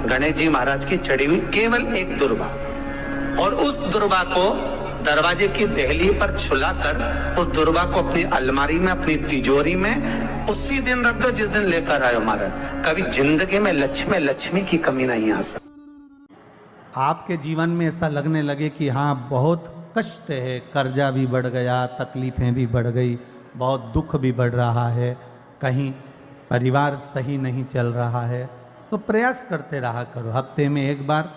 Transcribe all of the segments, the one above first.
गणेश जी महाराज की चढ़ी हुई केवल एक दुर्वा, और उस दुर्वा को दरवाजे की देहली पर छुलाकर उस दुर्वा को अपनी अलमारी में, अपनी तिजोरी में उसी दिन रख दो जिस दिन लेकर आयो महाराज। कभी जिंदगी में लक्ष्मी की कमी नहीं आ सकती। आपके जीवन में ऐसा लगने लगे कि हाँ बहुत कष्ट है, कर्जा भी बढ़ गया, तकलीफें भी बढ़ गई, बहुत दुख भी बढ़ रहा है, कहीं परिवार सही नहीं चल रहा है, तो प्रयास करते रहा करो। हफ्ते में एक बार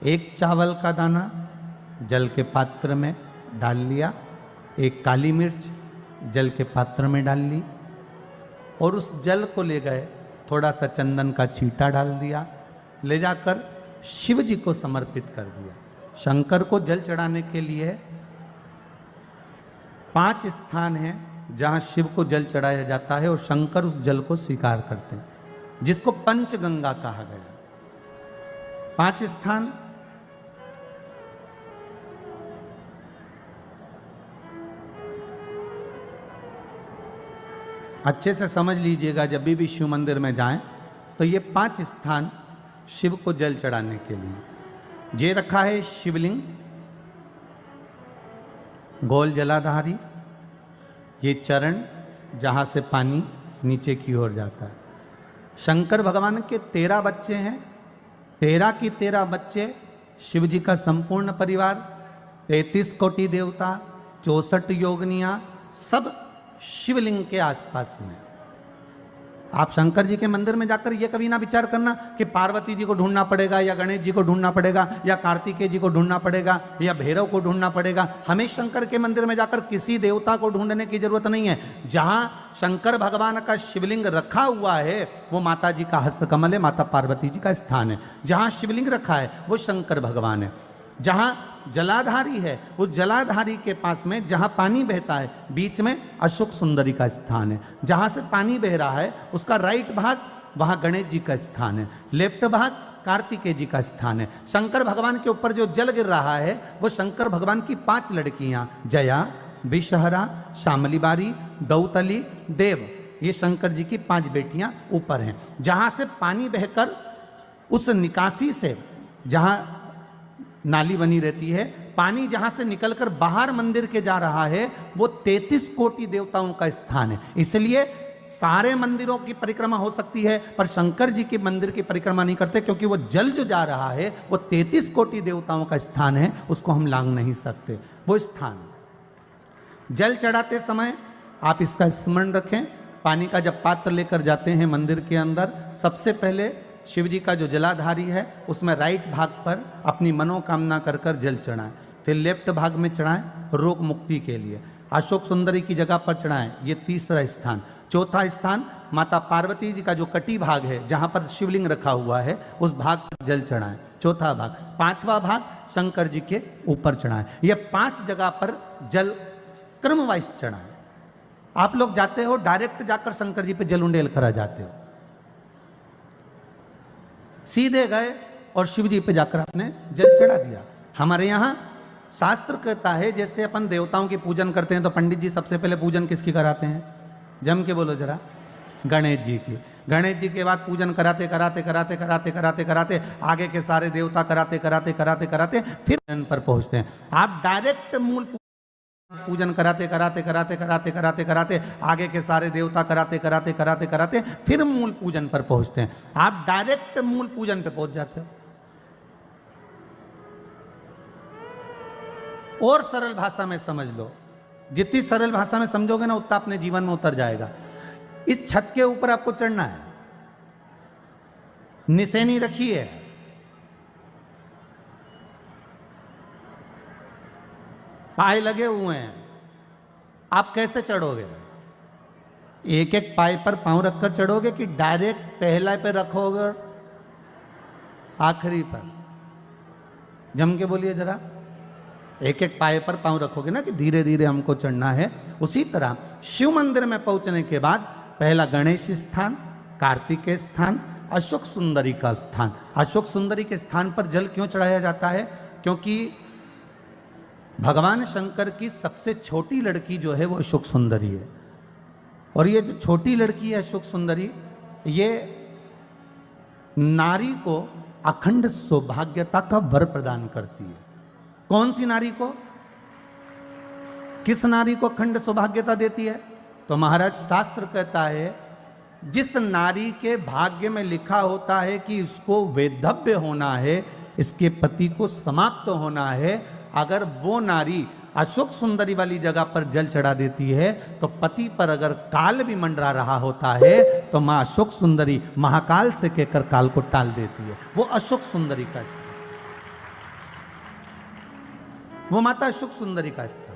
एक चावल का दाना जल के पात्र में डाल लिया, एक काली मिर्च जल के पात्र में डाल ली, और उस जल को ले गए, थोड़ा सा चंदन का छींटा डाल दिया, ले जाकर शिव जी को समर्पित कर दिया। शंकर को जल चढ़ाने के लिए 5 स्थान हैं जहां शिव को जल चढ़ाया जाता है, और शंकर उस जल को स्वीकार करते हैं, जिसको पंचगंगा कहा गया। 5 स्थान अच्छे से समझ लीजिएगा, जब भी शिव मंदिर में जाएं तो ये 5 स्थान शिव को जल चढ़ाने के लिए ये रखा है। शिवलिंग, गोल जलाधारी, ये चरण जहाँ से पानी नीचे की ओर जाता है। शंकर भगवान के 13 बच्चे हैं, 13 की 13 बच्चे, शिव जी का संपूर्ण परिवार, 33 कोटि देवता, 64 योगनियाँ, सब शिवलिंग के आसपास में। आप शंकर जी के मंदिर में जाकर ये कभी ना विचार करना कि पार्वती जी को ढूंढना पड़ेगा, या गणेश जी को ढूंढना पड़ेगा, या कार्तिकेय जी को ढूंढना पड़ेगा, या भैरव को ढूंढना पड़ेगा। हमें शंकर के मंदिर में जाकर किसी देवता को ढूंढने की जरूरत नहीं है। जहां शंकर भगवान का शिवलिंग रखा हुआ है वो माता जी का हस्तकमल है, माता पार्वती जी का स्थान है। जहां शिवलिंग रखा है वो शंकर भगवान है। जहां जलाधारी है उस जलाधारी के पास में जहां पानी बहता है बीच में अशोक सुंदरी का स्थान है। जहां से पानी बह रहा है उसका राइट भाग वहां गणेश जी का स्थान है, लेफ्ट भाग कार्तिकेय जी का स्थान है। शंकर भगवान के ऊपर जो जल गिर रहा है वो शंकर भगवान की 5 लड़कियां, जया, विषहरा, शामलीबारी, दौतली, देव, ये शंकर जी की 5 बेटियां ऊपर हैं। जहां से पानी बहकर उस निकासी से, जहां नाली बनी रहती है, पानी जहां से निकलकर बाहर मंदिर के जा रहा है वो 33 कोटि देवताओं का स्थान है। इसलिए सारे मंदिरों की परिक्रमा हो सकती है पर शंकर जी के मंदिर की परिक्रमा नहीं करते, क्योंकि वो जल जो जा रहा है वो 33 कोटि देवताओं का स्थान है, उसको हम लांघ नहीं सकते। वो स्थान जल चढ़ाते समय आप इसका स्मरण रखें। पानी का जब पात्र लेकर जाते हैं मंदिर के अंदर, सबसे पहले शिव जी का जो जलाधारी है उसमें राइट भाग पर अपनी मनोकामना कर कर जल चढ़ाएं, फिर लेफ्ट भाग में चढ़ाएं रोग मुक्ति के लिए। अशोक सुंदरी की जगह पर चढ़ाएं, ये 3रा स्थान। 4था स्थान माता पार्वती जी का जो कटी भाग है जहां पर शिवलिंग रखा हुआ है उस भाग पर जल चढ़ाएं, 4था भाग। 5वां भाग शंकर जी के ऊपर चढ़ाएं। ये 5 जगह पर जल क्रम वाइज चढ़ाएं। आप लोग जाते हो डायरेक्ट जाकर शंकर जी पे जल उंडेल करा जाते हो, सीधे गए और शिव जी पे जाकर आपने जल चढ़ा दिया। हमारे यहाँ शास्त्र कहता है जैसे अपन देवताओं की पूजन करते हैं तो पंडित जी सबसे पहले पूजन किसकी कराते हैं? जम के बोलो जरा, गणेश जी की। गणेश जी के बाद पूजन कराते कराते कराते कराते कराते कराते आगे के सारे देवता कराते कराते कराते कराते फिर इन पर पहुंचते हैं। आप डायरेक्ट मूल पूजन कराते कराते कराते कराते कराते कराते आगे के सारे देवता कराते कराते कराते कराते फिर मूल पूजन पर पहुंचते हैं। आप डायरेक्ट मूल पूजन पे पहुंच जाते हो। और सरल भाषा में समझ लो, जितनी सरल भाषा में समझोगे ना उतना अपने जीवन में उतर जाएगा। इस छत के ऊपर आपको चढ़ना है, निशानी रखी है, पाए लगे हुए हैं, आप कैसे चढ़ोगे? एक एक पाए पर पांव रखकर चढ़ोगे कि डायरेक्ट पहला पे रखोगे आखिरी पर? जम के बोलिए जरा, एक एक पाए पर पांव रखोगे ना कि धीरे धीरे हमको चढ़ना है। उसी तरह शिव मंदिर में पहुंचने के बाद पहला गणेश स्थान, कार्तिकेय स्थान, अशोक सुंदरी का स्थान। अशोक सुंदरी के स्थान पर जल क्यों चढ़ाया जाता है? क्योंकि भगवान शंकर की सबसे छोटी लड़की जो है वो अशोक सुंदरी है, और ये जो छोटी लड़की है अशोक सुंदरी, ये नारी को अखंड सौभाग्यता का वर प्रदान करती है। कौन सी नारी को? किस नारी को अखंड सौभाग्यता देती है? तो महाराज शास्त्र कहता है जिस नारी के भाग्य में लिखा होता है कि इसको वैधव्य होना है, इसके पति को समाप्त होना है, अगर वो नारी अशोक सुंदरी वाली जगह पर जल चढ़ा देती है तो पति पर अगर काल भी मंडरा रहा होता है तो मां अशोक सुंदरी महाकाल से कहकर काल को टाल देती है। वो अशोक सुंदरी का स्थान, वो माता अशोक सुंदरी का स्थान।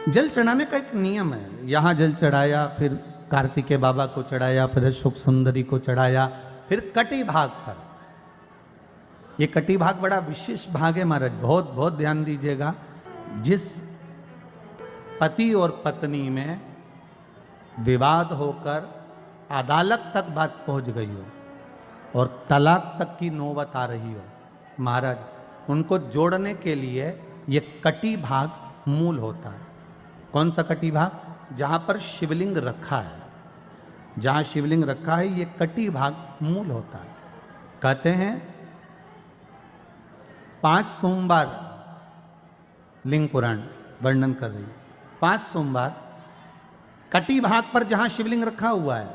जल चढ़ाने का एक नियम है। यहां जल चढ़ाया, फिर कार्तिकेय बाबा को चढ़ाया, फिर अशोक सुंदरी को चढ़ाया, फिर कटी भाग पर। ये कटी भाग बड़ा विशेष भाग है महाराज, बहुत बहुत ध्यान दीजिएगा। जिस पति और पत्नी में विवाद होकर अदालत तक बात पहुंच गई हो और तलाक तक की नौबत आ रही हो, महाराज उनको जोड़ने के लिए ये कटी भाग मूल होता है। कौन सा कटी भाग? जहां पर शिवलिंग रखा है, जहां शिवलिंग रखा है ये कटी भाग मूल होता है। कहते हैं 5 सोमवार, लिंग पुराण वर्णन कर रही है, 5 सोमवार कटी भाग पर जहां शिवलिंग रखा हुआ है,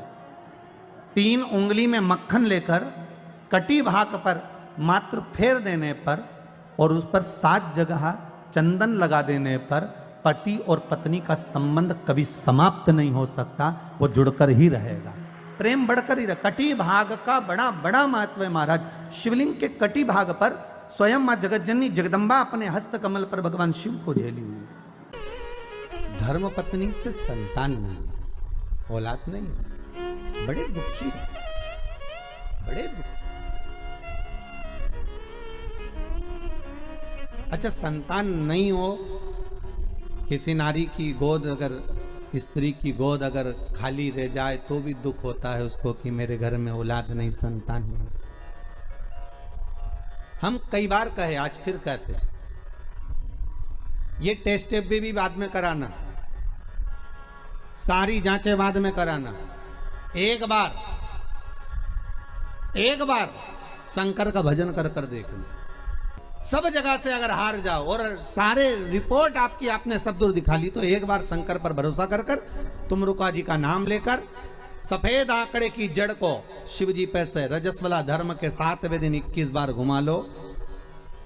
3 उंगली में मक्खन लेकर कटी भाग पर मात्र फेर देने पर और उस पर 7 जगह चंदन लगा देने पर पति और पत्नी का संबंध कभी समाप्त नहीं हो सकता, वो जुड़कर ही रहेगा, प्रेम बढ़कर ही रहेगा। कटी भाग का बड़ा बड़ा महत्व है महाराज। शिवलिंग के कटी भाग पर स्वयं मां जगतजननी जगदम्बा अपने हस्त कमल पर भगवान शिव को झेली हुई। धर्म पत्नी से संतान नहीं, औलाद नहीं, बड़े दुखी है, बड़े दुखी। अच्छा, संतान नहीं हो, किसी नारी की गोद अगर, स्त्री की गोद अगर खाली रह जाए तो भी दुख होता है उसको कि मेरे घर में औलाद नहीं, संतान नहीं। हम कई बार कहे, आज फिर कहते हैं, ये टेस्ट भी बाद में कराना, सारी जांचें बाद में कराना। एक बार शंकर का भजन कर कर देखना। सब जगह से अगर हार जाओ और सारे रिपोर्ट आपकी आपने सब दूर दिखा ली तो एक बार शंकर पर भरोसा कर कर तुमरुका जी का नाम लेकर सफेद आंकड़े की जड़ को शिव जी पे से रजस्वला धर्म के 7वें दिन 21 बार घुमा लो।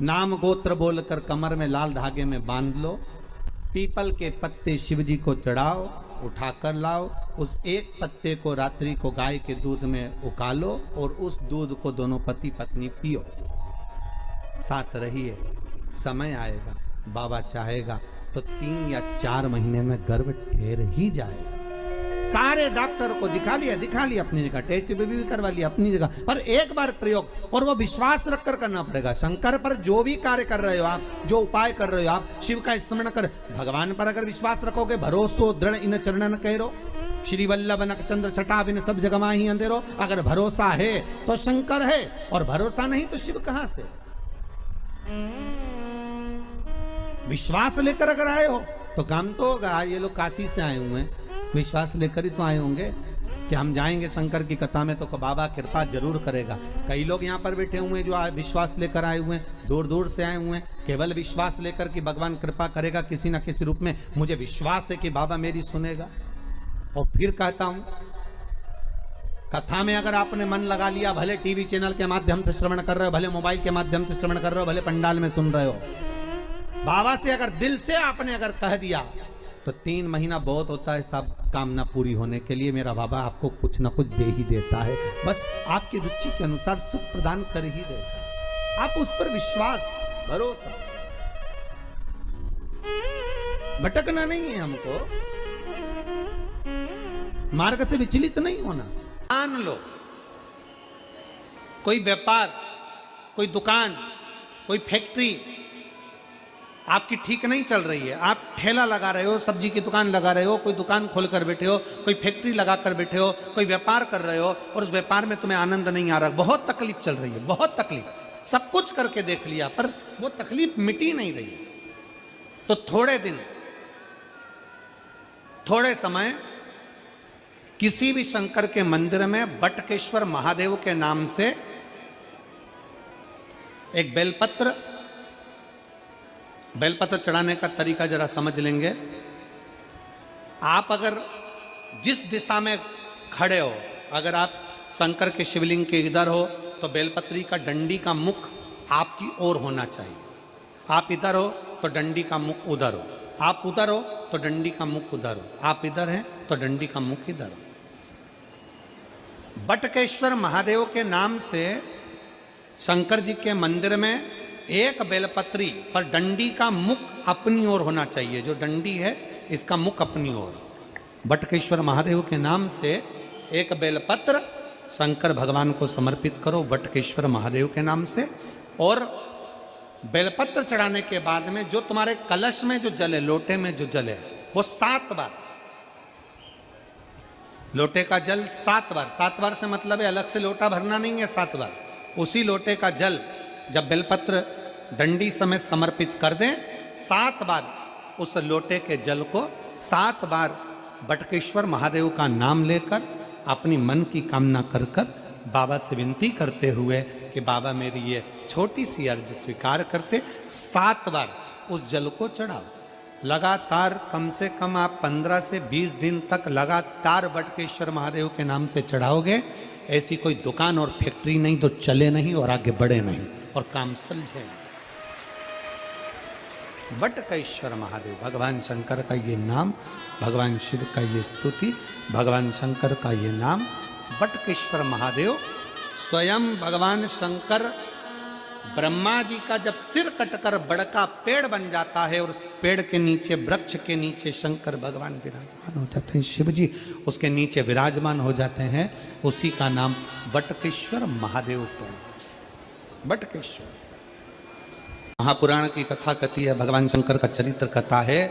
नाम गोत्र बोलकर कमर में लाल धागे में बांध लो। पीपल के पत्ते शिव जी को चढ़ाओ, उठाकर लाओ। उस एक पत्ते को रात्रि को गाय के दूध में उकालो और उस दूध को दोनों पति पत्नी पियो। साथ रहिए, समय आएगा, बाबा चाहेगा तो 3 या 4 महीने में गर्भ ठहर ही जाएगा। सारे डॉक्टर को दिखा लिया अपनी जगह, टेस्ट भी करवा लिया अपनी जगह, पर एक बार प्रयोग, और वो विश्वास रखकर करना पड़ेगा। शंकर पर जो भी कार्य कर रहे हो आप, जो उपाय कर रहे हो आप, शिव का स्मरण कर, भगवान पर अगर विश्वास रखोगे, भरोसो दृढ़ इन चरणन कहो, श्री वल्लभ नक चंद्र छटा बिन सब जगह ही अंधेरो। अगर भरोसा है तो शंकर है, और भरोसा नहीं तो शिव कहां से। विश्वास लेकर अगर आए हो तो काम तो होगा। ये लोग काशी से आए हुए हैं, विश्वास लेकर ही तो आए होंगे कि हम जाएंगे शंकर की कथा में तो बाबा कृपा जरूर करेगा। कई लोग यहाँ पर बैठे हुए हैं जो विश्वास लेकर आए हुए हैं, दूर दूर से आए हुए हैं, केवल विश्वास लेकर कि भगवान कृपा करेगा किसी न किसी रूप में। मुझे विश्वास है कि बाबा मेरी सुनेगा। और फिर कहता हूं, कथा में अगर आपने मन लगा लिया, भले टीवी चैनल के माध्यम से श्रवण कर रहे हो, भले मोबाइल के माध्यम से श्रवण कर रहे हो, भले पंडाल में सुन रहे हो, बाबा से अगर दिल से आपने अगर कह दिया तो 3 महीना बहुत होता है सब कामना पूरी होने के लिए। मेरा बाबा आपको कुछ ना कुछ दे ही देता है, बस आपकी रुचि के अनुसार सुख प्रदान कर ही देता है। आप उस पर विश्वास, भरोसा, भटकना नहीं है हमको, मार्ग से विचलित नहीं होना। मान लो कोई व्यापार, कोई दुकान, कोई फैक्ट्री आपकी ठीक नहीं चल रही है, आप ठेला लगा रहे हो, सब्जी की दुकान लगा रहे हो, कोई दुकान खोल कर बैठे हो, कोई फैक्ट्री लगा कर बैठे हो, कोई व्यापार कर रहे हो और उस व्यापार में तुम्हें आनंद नहीं आ रहा, बहुत तकलीफ चल रही है, बहुत तकलीफ, सब कुछ करके देख लिया पर वो तकलीफ मिटी नहीं रही, तो थोड़े दिन थोड़े समय किसी भी शंकर के मंदिर में बटकेश्वर महादेव के नाम से एक बेलपत्र चढ़ाने का तरीका जरा समझ लेंगे। आप अगर जिस दिशा में खड़े हो, अगर आप शंकर के शिवलिंग के इधर हो तो बेलपत्री का डंडी का मुख आपकी ओर होना चाहिए। आप इधर हो तो डंडी का मुख उधर हो, आप उधर हो तो डंडी का मुख उधर हो, आप इधर हैं तो डंडी का मुख इधर हो। बटकेश्वर महादेव के नाम से शंकर जी के मंदिर में एक बेलपत्री पर डंडी का मुख अपनी ओर होना चाहिए। जो डंडी है इसका मुख अपनी ओर। बटकेश्वर महादेव के नाम से एक बेलपत्र शंकर भगवान को समर्पित करो बटकेश्वर महादेव के नाम से। और बेलपत्र चढ़ाने के बाद में जो तुम्हारे कलश में जो जल है, लोटे में जो जल है, वो 7 बार, लोटे का जल 7 बार, 7 बार से मतलब है अलग से लोटा भरना नहीं है, 7 बार उसी लोटे का जल जब बेलपत्र डंडी समेत समर्पित कर दें, 7 बार उस लोटे के जल को 7 बार बटकेश्वर महादेव का नाम लेकर अपनी मन की कामना कर कर बाबा से विनती करते हुए कि बाबा मेरी ये छोटी सी अर्ज स्वीकार करते, 7 बार उस जल को चढ़ाओ। लगातार कम से कम आप 15 से 20 दिन तक लगातार बटकेश्वर महादेव के नाम से चढ़ाओगे। ऐसी कोई दुकान और फैक्ट्री नहीं तो चले नहीं और आगे बढ़े नहीं और काम सुलझे। बटकेश्वर महादेव, भगवान शंकर का ये नाम, भगवान शिव का ये स्तुति, भगवान शंकर का ये नाम बटकेश्वर महादेव। स्वयं भगवान शंकर ब्रह्मा जी का जब सिर कटकर बड़का पेड़ बन जाता है और उस पेड़ के नीचे, वृक्ष के नीचे शंकर भगवान विराजमान हो जाते हैं, शिव जी उसके नीचे विराजमान हो जाते हैं, उसी का नाम बटकेश्वर महादेव पड़ा। बटकेश्वर महापुराण की कथा कहती है, भगवान शंकर का चरित्र कथा है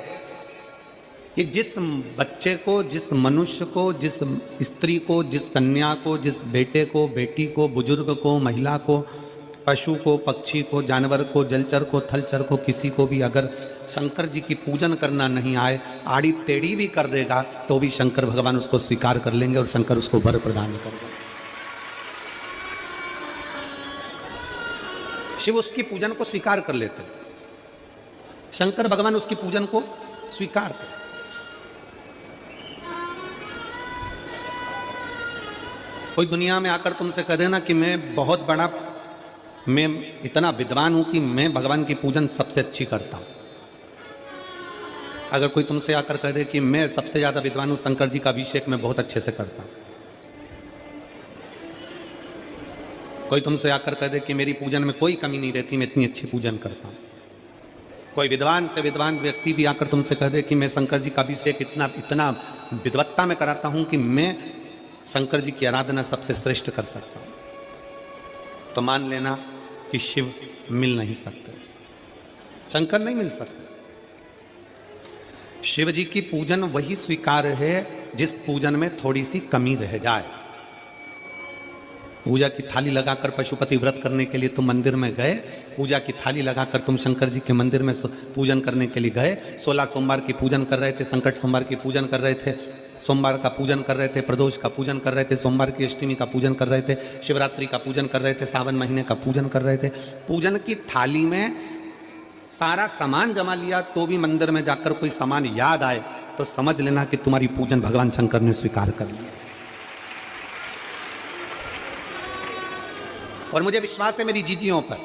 कि जिस बच्चे को, जिस मनुष्य को, जिस स्त्री को, जिस कन्या को, जिस बेटे को, बेटी को, बुजुर्ग को, महिला को, पशु को, पक्षी को, जानवर को, जलचर को, थलचर को, किसी को भी अगर शंकर जी की पूजन करना नहीं आए, आड़ी टेढ़ी भी कर देगा तो भी शंकर भगवान उसको स्वीकार कर लेंगे और शंकर उसको वर प्रदान कर देंगे। शिव उसकी पूजन को स्वीकार कर लेते, शंकर भगवान उसकी पूजन को स्वीकारते। कोई दुनिया में आकर तुमसे कह देना कि मैं बहुत बड़ा, मैं इतना विद्वान हूं कि मैं भगवान की पूजन सबसे अच्छी करता हूं। अगर कोई तुमसे आकर कह दे कि मैं सबसे ज्यादा विद्वान हूं, शंकर जी का अभिषेक मैं बहुत अच्छे से करता हूं। कोई तुमसे आकर कह दे कि मेरी पूजन में कोई कमी नहीं रहती, मैं इतनी अच्छी पूजन करता हूं। कोई विद्वान से विद्वान व्यक्ति भी आकर तुमसे कह दे कि मैं शंकर जी का अभिषेक इतना विद्वत्ता में कराता हूं कि मैं शंकर जी की आराधना सबसे श्रेष्ठ कर सकता हूं, तो मान लेना कि शिव मिल नहीं सकते, शंकर नहीं मिल सकते। शिव जी की पूजन वही स्वीकार है जिस पूजन में थोड़ी सी कमी रह जाए। पूजा की थाली लगाकर पशुपति व्रत करने के लिए तुम मंदिर में गए, पूजा की थाली लगाकर तुम शंकर जी के मंदिर में पूजन करने के लिए गए, 16 सोमवार की पूजन कर रहे थे, संकट सोमवार की पूजन कर रहे थे, सोमवार का पूजन कर रहे थे, प्रदोष का पूजन कर रहे थे, सोमवार की अष्टमी का पूजन कर रहे थे, शिवरात्रि का पूजन कर रहे थे, सावन महीने का पूजन कर रहे थे। पूजन की थाली में सारा सामान जमा लिया तो भी मंदिर में जाकर कोई सामान याद आए तो समझ लेना कि तुम्हारी पूजन भगवान शंकर ने स्वीकार कर लिया। और मुझे विश्वास है मेरी जीजियों पर,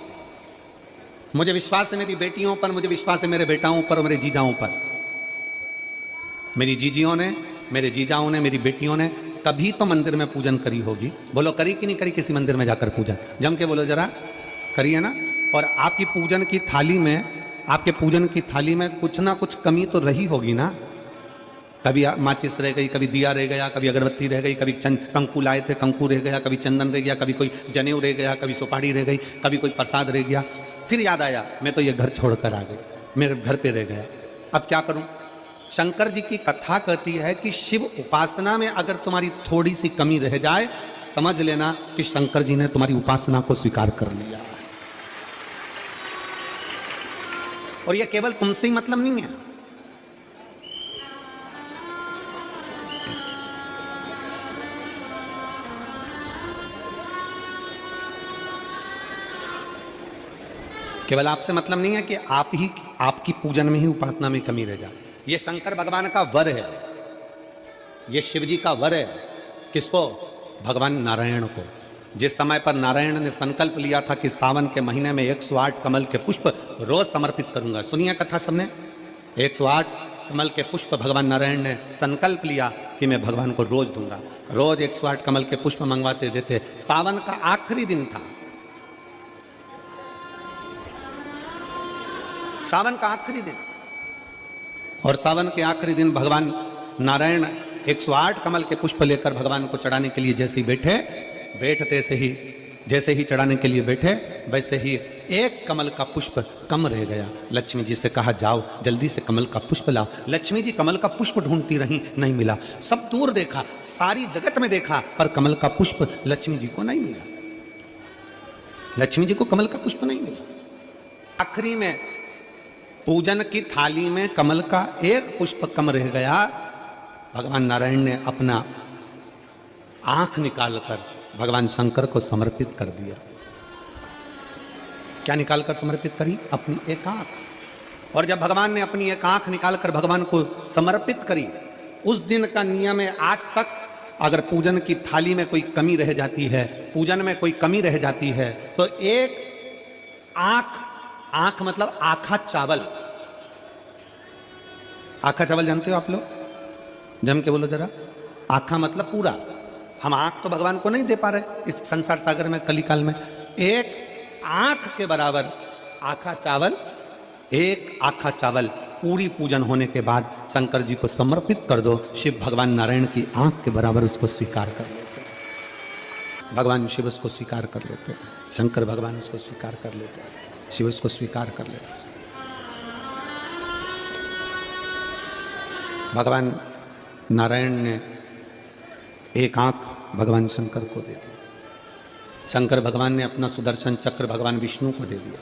मुझे विश्वास है मेरी बेटियों पर, मुझे विश्वास है मेरे बेटाओं पर और मेरे जीजाओं पर। मेरी जीजियों ने, मेरे जीजाओं ने, मेरी बेटियों ने कभी तो मंदिर में पूजन करी होगी। बोलो करी कि नहीं करी किसी मंदिर में जाकर पूजन? जम के बोलो जरा, करी है ना? और आपकी पूजन की थाली में, आपके पूजन की थाली में कुछ ना कुछ कमी तो रही होगी ना। कभी माचिस रह गई, कभी दिया रह गया, कभी अगरबत्ती रह गई, कभी कंकु लाए थे कंकु रह गया, कभी चंदन रह गया, कभी कोई जनेऊ रह गया, कभी सुपारी रह गई, कभी कोई प्रसाद रह गया। फिर याद आया मैं तो ये घर छोड़कर आ गई, मेरे घर पे रह गया, अब क्या करूं? शंकर जी की कथा कहती है कि शिव उपासना में अगर तुम्हारी थोड़ी सी कमी रह जाए, समझ लेना कि शंकर जी ने तुम्हारी उपासना को स्वीकार कर लिया। और यह केवल तुमसे ही मतलब नहीं है, केवल आपसे मतलब नहीं है कि आपकी पूजन में ही, उपासना में कमी रह जाए। ये शंकर भगवान का वर है, ये शिव जी का वर है। किसको? भगवान नारायण को। जिस समय पर नारायण ने संकल्प लिया था कि सावन के महीने में 108 कमल के पुष्प रोज समर्पित करूंगा। सुनिए कथा सबने, 108 कमल के पुष्प भगवान नारायण ने संकल्प लिया कि मैं भगवान को रोज दूंगा। रोज 108 कमल के पुष्प मंगवाते देते। सावन का आखिरी दिन था, सावन का आखिरी दिन, और सावन के आखिरी दिन भगवान नारायण 108 कमल के पुष्प लेकर भगवान को चढ़ाने के लिए जैसे ही जैसे ही चढ़ाने के लिए बैठे, वैसे ही एक कमल का पुष्प कम रह गया। लक्ष्मी जी से कहा, जाओ जल्दी से कमल का पुष्प लाओ। लक्ष्मी जी कमल का पुष्प ढूंढती रही, नहीं मिला। सब दूर देखा, सारी जगत में देखा, पर कमल का पुष्प लक्ष्मी जी को नहीं मिला। लक्ष्मी जी को कमल का पुष्प नहीं मिला। आखिरी में पूजन की थाली में कमल का एक पुष्प कम रह गया। भगवान नारायण ने अपना आंख निकालकर भगवान शंकर को समर्पित कर दिया। क्या निकालकर समर्पित करी? अपनी एक आंख। और जब भगवान ने अपनी एक आंख निकालकर भगवान को समर्पित करी, उस दिन का नियम है, आज तक अगर पूजन की थाली में कोई कमी रह जाती है, पूजन में कोई कमी रह जाती है, तो एक आंख मतलब आखा चावल। आखा चावल जानते हो आप लोग? जम के बोलो जरा। आखा मतलब पूरा। हम आंख तो भगवान को नहीं दे पा रहे इस संसार सागर में, कलिकाल में। एक आंख के बराबर आखा चावल, एक आखा चावल पूरी पूजन होने के बाद शंकर जी को समर्पित कर दो। शिव भगवान नारायण की आंख के बराबर उसको स्वीकार कर लेते, भगवान शिव उसको स्वीकार कर लेते, शंकर भगवान उसको स्वीकार कर लेते, शिव उसको स्वीकार कर लेते। भगवान नारायण ने एक आंख भगवान शंकर को दे दी। शंकर भगवान ने अपना सुदर्शन चक्र भगवान विष्णु को दे दिया।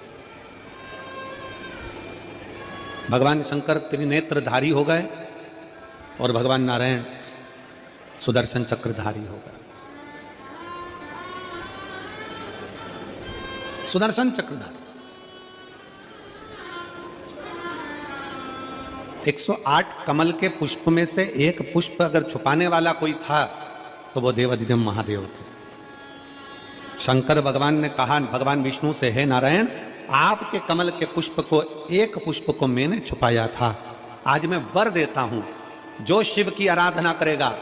भगवान शंकर त्रिनेत्रधारी हो गए और भगवान नारायण सुदर्शन चक्रधारी हो गए। सुदर्शन चक्रधारी 108 कमल के पुष्प में से एक पुष्प अगर छुपाने वाला कोई था तो वो देवाधिदेव महादेव थे। शंकर भगवान ने कहा भगवान विष्णु से, हे नारायण, आपके कमल के पुष्प को, एक पुष्प को मैंने छुपाया था। आज मैं वर देता हूं, जो शिव की आराधना करेगा,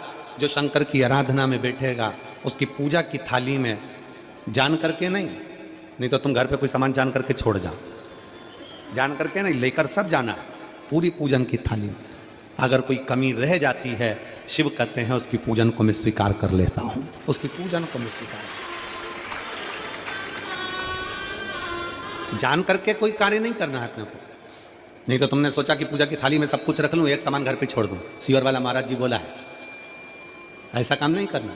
जो शंकर की आराधना में बैठेगा, उसकी पूजा की थाली में जान करके नहीं तो तुम घर पे कोई सामान जान करके छोड़ जाओ, जान करके नहीं, लेकर सब जाना। पूरी पूजन की थाली में अगर कोई कमी रह जाती है, शिव कहते हैं उसकी पूजन को मैं स्वीकार कर लेता हूं, उसकी पूजन को मैं स्वीकार। जान करके कोई कार्य नहीं करना है अपने को। नहीं तो तुमने सोचा कि पूजा की थाली में सब कुछ रख लूं, एक सामान घर पे छोड़ दूं। सियोर वाला महाराज जी बोला है, ऐसा काम नहीं करना।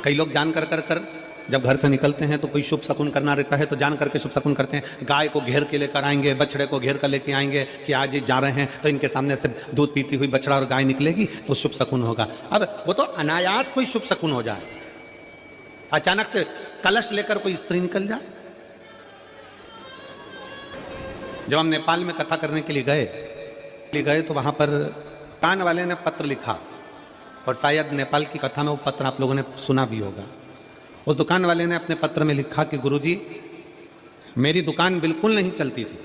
कई लोग जान कर जब घर से निकलते हैं तो कोई शुभ शकुन करना रहता है तो जान करके शुभ शकुन करते हैं। गाय को घेर के लेकर आएंगे, बछड़े को घेर कर लेके आएंगे कि आज ये जा रहे हैं तो इनके सामने से दूध पीती हुई बछड़ा और गाय निकलेगी तो शुभ शकुन होगा। अब वो तो अनायास कोई शुभ शकुन हो जाए, अचानक से कलश लेकर कोई स्त्री निकल जाए। जब हम नेपाल में कथा करने के लिए गए तो वहां पर कान वाले ने पत्र लिखा, और शायद नेपाल की कथा में वो पत्र आप लोगों ने सुना भी होगा। उस दुकान वाले ने अपने पत्र में लिखा कि गुरुजी, मेरी दुकान बिल्कुल नहीं चलती थी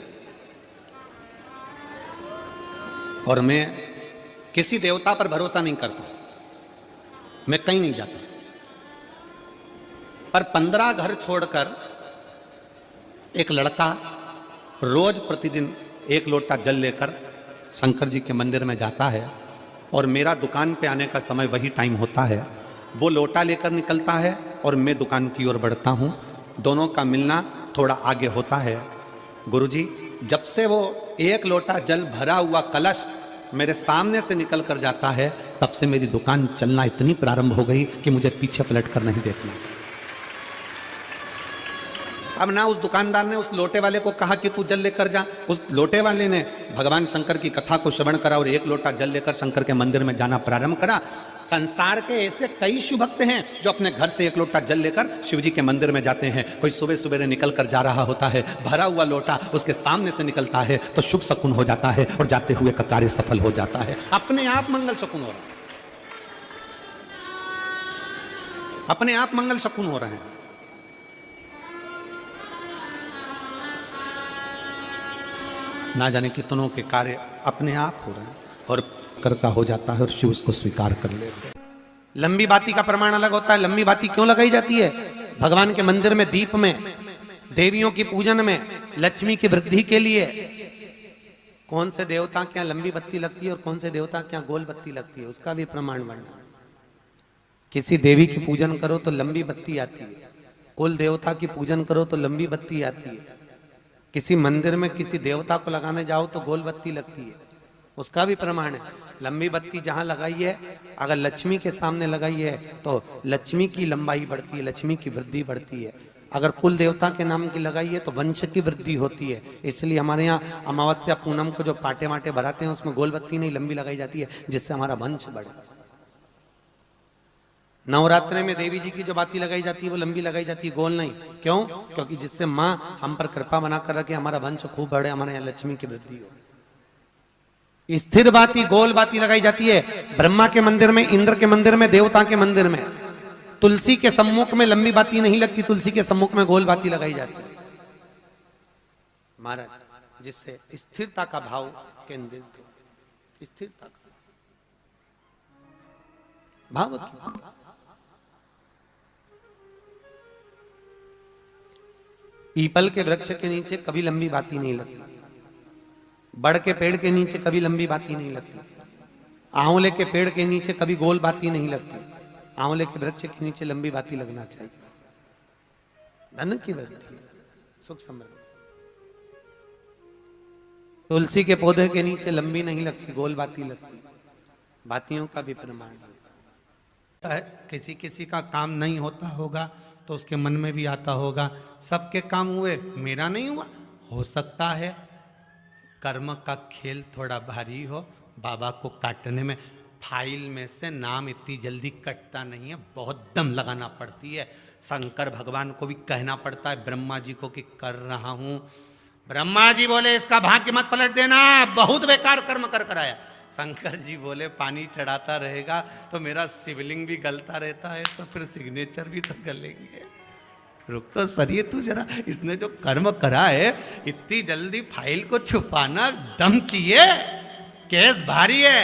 और मैं किसी देवता पर भरोसा नहीं करता, मैं कहीं नहीं जाता, पर 15 घर छोड़कर एक लड़का रोज प्रतिदिन 1 लोटा जल लेकर शंकर जी के मंदिर में जाता है और मेरा दुकान पे आने का समय वही टाइम होता है। वो लोटा लेकर निकलता है और मैं दुकान की ओर बढ़ता हूँ, दोनों का मिलना थोड़ा आगे होता है। गुरुजी, जब से वो 1 लोटा जल भरा हुआ कलश मेरे सामने से निकल कर जाता है, तब से मेरी दुकान चलना इतनी प्रारंभ हो गई कि मुझे पीछे पलट कर नहीं देखना। अब ना उस दुकानदार ने उस लोटे वाले को कहा कि तू जल लेकर जा, उस लोटे वाले ने भगवान शंकर की कथा को श्रवण करा और एक लोटा जल लेकर शंकर के मंदिर में जाना प्रारंभ करा। संसार के ऐसे कई शिव भक्त हैं जो अपने घर से एक लोटा जल लेकर शिव जी के मंदिर में जाते हैं। कोई सुबह सुबह निकल कर जा रहा होता है, भरा हुआ लोटा उसके सामने से निकलता है तो शुभ शकुन हो जाता है और जाते हुए का कार्य सफल हो जाता है। अपने आप मंगल शकुन हो रहा है, अपने आप मंगल शकुन हो रहे हैं। ना जाने कितनों के कार्य अपने आप हो रहे हैं और कर का हो जाता है और शिव उसको स्वीकार कर लेते हैं। लंबी बाती का प्रमाण अलग होता है। लंबी बाती क्यों लगाई जाती है? भगवान के मंदिर में दीप में, देवियों की पूजन में, लक्ष्मी की वृद्धि के लिए। कौन से देवता क्या लंबी बत्ती लगती है और कौन से देवता क्या गोल बत्ती लगती है, उसका भी प्रमाण वर्णन। किसी देवी की पूजन करो तो लंबी बत्ती आती है, कुल देवता की पूजन करो तो लंबी बत्ती आती है। किसी मंदिर में किसी देवता को लगाने जाओ तो गोल बत्ती लगती है, उसका भी प्रमाण है। लंबी बत्ती जहां लगाई है, अगर लक्ष्मी के सामने लगाई है तो लक्ष्मी की लंबाई बढ़ती है, लक्ष्मी की वृद्धि बढ़ती है। अगर कुल देवता के नाम की लगाई है तो वंश की वृद्धि होती है। इसलिए हमारे यहाँ अमावस्या पूनम को जो पाटे माटे भराते हैं उसमें गोल बत्ती नहीं लंबी लगाई जाती है, जिससे हमारा वंश बढ़े। नवरात्रि में देवी जी की जो बाती लगाई जाती है वो लंबी लगाई जाती है, गोल नहीं। क्यों? क्योंकि जिससे माँ हम पर कृपा बना कर रखे, हमारा वंश खूब बढ़े, हमारे यहाँ लक्ष्मी की वृद्धि हो। स्थिर बाती, गोल बाती लगाई जाती है ब्रह्मा के मंदिर में, इंद्र के मंदिर में, देवता के मंदिर में। तुलसी के सम्मुख में लंबी बाती नहीं लगती, तुलसी के सम्मुख में गोल बाती लगाई जाती है महाराज, जिससे स्थिरता का भाव केंद्रित हो। स्थिरता का भाव पीपल के वृक्ष के नीचे कभी लंबी बाती नहीं लगती, बड़ के पेड़ के नीचे कभी लंबी बाती नहीं लगती, आंवले के पेड़ के नीचे कभी गोल बाती नहीं लगती। आंवले के वृक्ष के नीचे लंबी बाती लगना चाहिए, धन की वृद्धि, सुख समृद्धि। तुलसी के पौधे के नीचे लंबी नहीं लगती, गोल बाती लगती। बातियों का भी प्रमाण है। किसी किसी का काम नहीं होता होगा तो उसके मन में भी आता होगा सबके काम हुए, मेरा नहीं हुआ। हो सकता है कर्म का खेल थोड़ा भारी हो, बाबा को काटने में फाइल में से नाम इतनी जल्दी कटता नहीं है, बहुत दम लगाना पड़ती है। शंकर भगवान को भी कहना पड़ता है ब्रह्मा जी को कि कर रहा हूं। ब्रह्मा जी बोले इसका भाग्य मत पलट देना, बहुत बेकार कर्म कर कर आया। शंकर जी बोले पानी चढ़ाता रहेगा तो मेरा शिवलिंग भी गलता रहता है, तो फिर सिग्नेचर भी तो गलेंगे। रुक तो सरिये तू जरा, इसने जो कर्म करा है इतनी जल्दी फाइल को छुपाना दम चाहिए, केस भारी है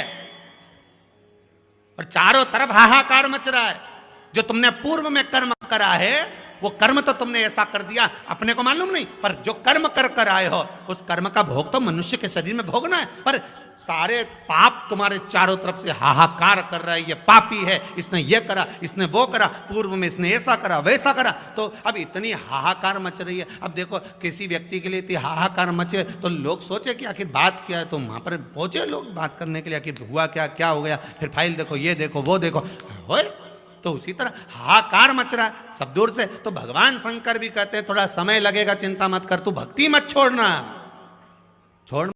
और चारों तरफ हाहाकार मच रहा है। जो तुमने पूर्व में कर्म करा है वो कर्म तो तुमने ऐसा कर दिया, अपने को मालूम नहीं, पर जो कर्म कर कर आए हो उस कर्म का भोग तो मनुष्य के शरीर में भोगना है। पर सारे पाप तुम्हारे चारों तरफ से हाहाकार कर रहा है, ये पापी है, इसने ये करा, इसने वो करा, पूर्व में इसने ऐसा करा वैसा करा, तो अब इतनी हाहाकार मच रही है। अब देखो किसी व्यक्ति के लिए इतनी हाहाकार मचे तो लोग सोचे कि आखिर बात क्या है, तो वहां पर पहुंचे लोग बात करने के लिए, आखिर हुआ क्या, क्या हो गया, फिर फाइल देखो, ये देखो, वो देखो, होए तो उसी तरह हाहाकार मच रहा है सब दूर से। तो भगवान शंकर भी कहते हैं थोड़ा समय लगेगा, चिंता मत कर, तू भक्ति मत छोड़ना, छोड़